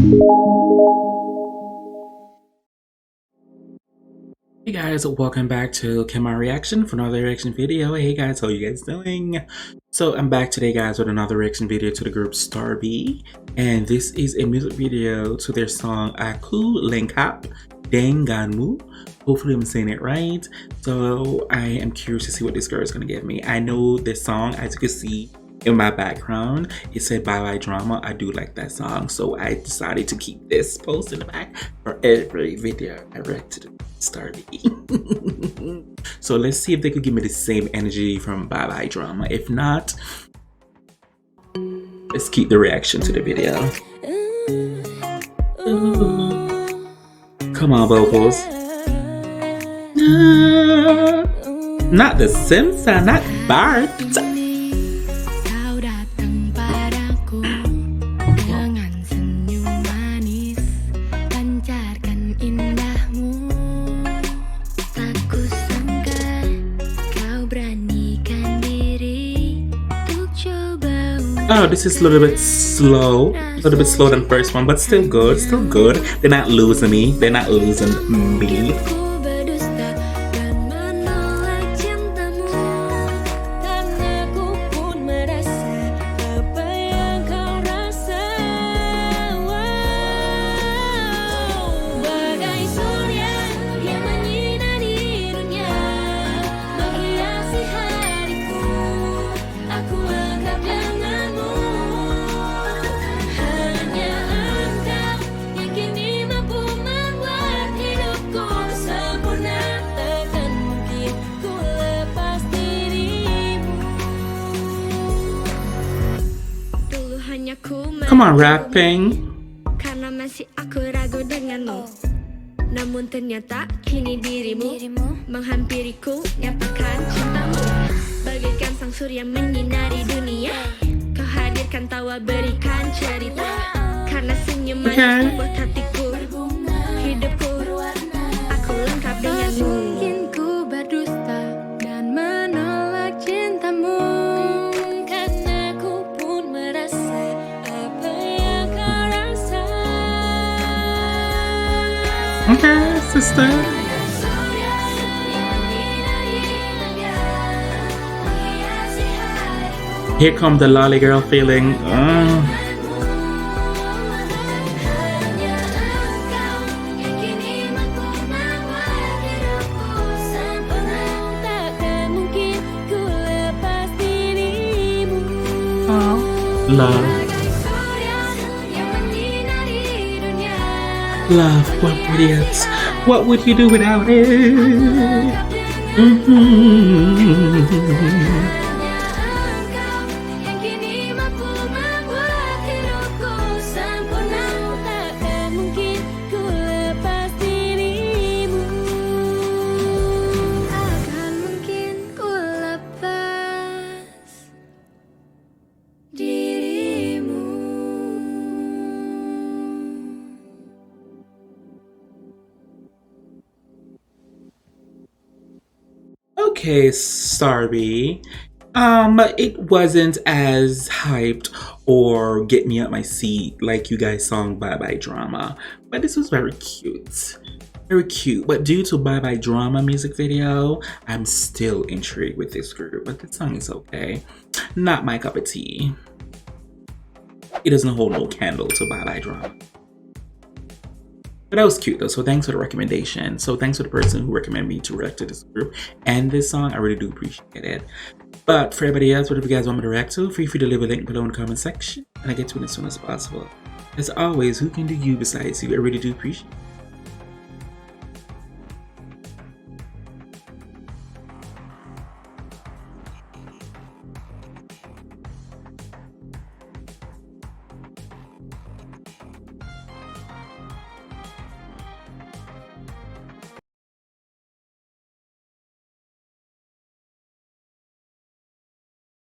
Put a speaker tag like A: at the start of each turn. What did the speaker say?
A: Hey guys, welcome back to Kemari reaction for another reaction video. Hey guys, how you guys doing? So I'm back today guys with another reaction video to the group StarBe, and this is a music video to their song Aku Lengkap Denganmu. Hopefully I'm saying it right. So I am curious to see what this girl is gonna give me. I know this song, as you can see in my background, it said Bye Bye Drama. I do like that song, so I decided to keep this post in the back for every video I react to StarBe. So let's see if they could give me the same energy from Bye Bye Drama. If not, let's keep the reaction to the video. Come on, vocals. Not the Simpson, not Bart. Oh, this is a little bit slow than first one, but still good, still good. They're not losing me, they're not losing me. Come on, rapping.
B: Karena masih aku ragu denganmu, namun ternyata kini dirimu menghampiriku, nyatakan cintamu. Bagaikan sang surya menyinari dunia, kau hadirkan tawa berikan cerita. Karena senyuman membuat hatiku hidupku, aku lengkap denganmu. Mungkin ku berdusta dan menolak cintamu, karena ku pun merasa apa yang kau rasa.
A: Okay, sister. Here come the lolly girl feeling. Love. Love, what would it? What would you do without it? Okay, StarBe. It wasn't as hyped or get me up my seat like you guys song Bye Bye Drama, but this was very cute. Very cute. But due to Bye Bye Drama music video, I'm still intrigued with this group, but the song is okay. Not my cup of tea. It doesn't hold no candle to Bye Bye Drama. But that was cute though, so thanks for the recommendation. So thanks to the person who recommended me to react to this group and this song. I really do appreciate it. But for everybody else, whatever you guys want me to react to, feel free to leave a link below in the comment section and I get to it as soon as possible. As always, who can do you besides you? I really do appreciate it.